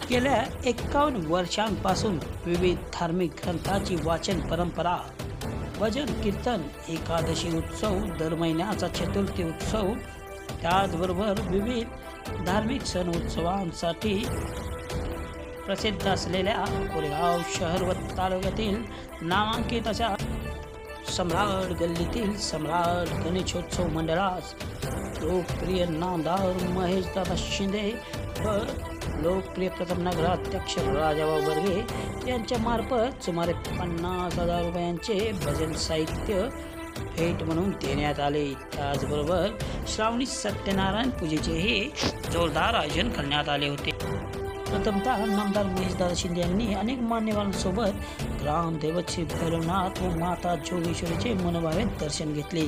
गेल्या 51 वर्षांपासून विविध धार्मिक ग्रंथाची वाचन परंपरा, भजन कीर्तन, एकादशी उत्सव, दर महिन्याचा चतुर्थी उत्सव, त्याचबरोबर विविध धार्मिक सण उत्सवांसाठी प्रसिद्ध असलेल्या कोरेगाव शहर व तालुक्यातील नामांकित अशा सम्राट गल्लीतील सम्राट गणेशोत्सव मंडळास लोकप्रिय नामदार महेशदादा शिंदे व लोकप्रिय प्रथम नगराध्यक्ष राजाभाऊ बर्गे यांच्या मार्फत सुमारे 50,000 रुपयांचे भजन साहित्य भेट म्हणून देण्यात आले। त्याचबरोबर श्रावणी सत्यनारायण पूजेचेही जोरदार आयोजन करण्यात आले होते। प्रथमतः नामदार महेशदादा शिंदे यांनी अनेक मान्यवरांसोबत ग्रामदैवत श्री भैरवनाथ व माता जोगेश्वरीचे मनोभावे दर्शन घेतले।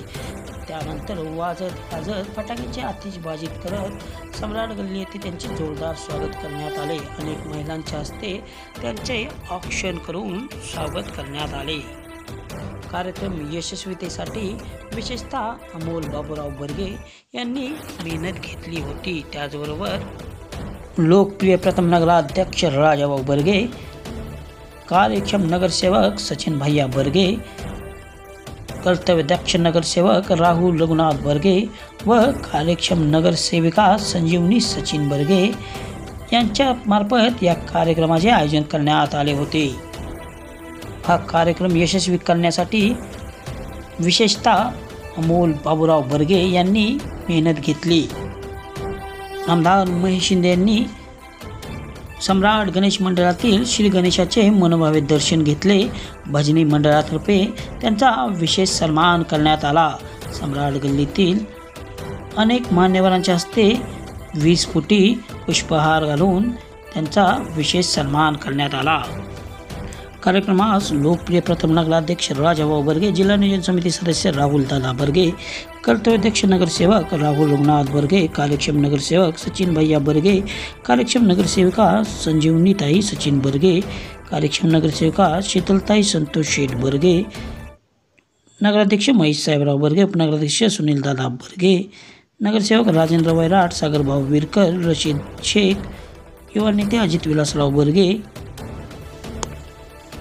त्यानंतर वाजत गाजत फटाक्याची आतिषबाजी करत सम्राट गल्ली येथे त्यांचे जोरदार स्वागत करण्यात आले। अनेक महिलांच्या हस्ते त्यांचे औक्षण करून स्वागत करण्यात आले। कार्यक्रम यशस्वीतेसाठी विशेषतः अमोल बाबूराव बर्गे यांनी मेहनत घेतली होती। त्याचबरोबर लोकप्रिय प्रथम नगराध्यक्ष राजाभाऊ बर्गे, कार्यक्षम नगरसेवक सचिन भैया बर्गे, कर्तव्यदक्ष नगरसेवक राहुल रघुनाथ बर्गे व कार्यक्षम नगरसेविका संजीवनी सचिन बर्गे यांच्या मार्फत या कार्यक्रमाचे आयोजन करण्यात आले होते। हा कार्यक्रम यशस्वी करण्यासाठी विशेषतः अमोल बाबूराव बर्गे यांनी मेहनत घेतली। नामदार महेश शिंदे यांनी सम्राट गणेश मंडळातील श्री गणेशाचे मनोभावे दर्शन घेतले। भजनी मंडळातर्फे त्यांचा विशेष सन्मान करण्यात आला। सम्राट गल्लीतील अनेक मान्यवरांच्या हस्ते 20 फुटी पुष्पहार घालून त्यांचा विशेष सन्मान करण्यात आला। कार्यक्रमास लोकप्रिय प्रथम नगराध्यक्ष राजाभाऊ बर्गे, जिल्हा नियोजन समिती सदस्य राहुल दादा बर्गे, कर्तव्यदक्ष नगरसेवक राहुल रघुनाथ बर्गे, कार्यक्षम नगरसेवक सचिन भैया बर्गे, कार्यक्षम नगरसेविका संजीवनीताई सचिन बर्गे, कार्यक्षम नगरसेविका शीतलताई संतोष शेठ बर्गे, नगराध्यक्ष महेश साहेबराव बर्गे, उपनगराध्यक्ष सुनील दादा बर्गे, नगरसेवक राजेंद्र वैराट, सागरभाऊ विरकर, रशीद शेख, युवा नेते अजित विलासराव बर्गे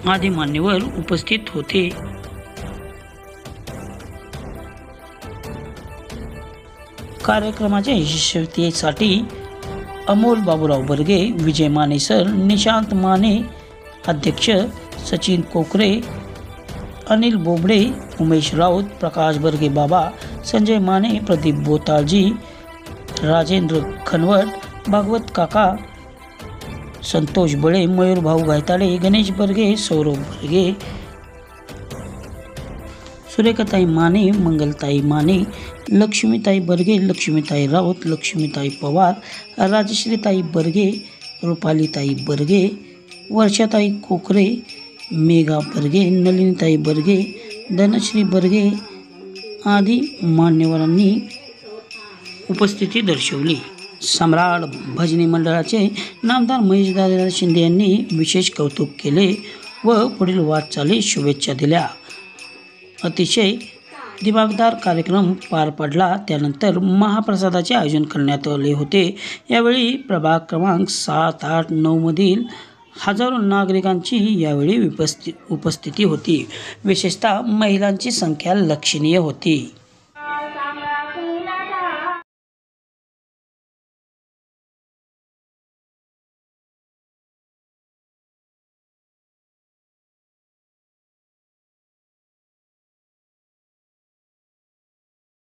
आदी मान्यवर उपस्थित होते। कार्यक्रमाच्या यशस्वीतेसाठी अमोल बाबूराव बर्गे, विजय माने सर, निशांत माने अध्यक्ष, सचिन कोकरे, अनिल बोबडे, उमेश राऊत, प्रकाश बर्गे बाबा, संजय माने, प्रदीप बोताळजी, राजेंद्र खनवट, भागवत काका, संतोष बळे, मयूर भाऊ गायताडे, गणेश बर्गे, सौरभ बर्गे, सुरेखाताई माने, मंगलताई माने, लक्ष्मीताई बर्गे, लक्ष्मीताई राऊत, लक्ष्मीताई पवार, राजश्रीताई बर्गे, रुपालीताई बर्गे, वर्षाताई कोकरे, मेघा बर्गे, नलिनीताई बर्गे, धनश्री बर्गे आदी मान्यवरांनी उपस्थिती दर्शवली। सम्राट भजनी मंडळाचे नामदार महेशदादा शिंदे यांनी विशेष कौतुक केले व पुढील वाटचाली शुभेच्छा दिल्या। अतिशय दिमागदार कार्यक्रम पार पडला। त्यानंतर महाप्रसादाचे आयोजन करण्यात आले होते। यावेळी प्रभाग क्रमांक 7, 8, 9 मधील हजारो नागरिकांची यावेळी उपस्थिती होती। विशेषतः महिलांची संख्या लक्षणीय होती।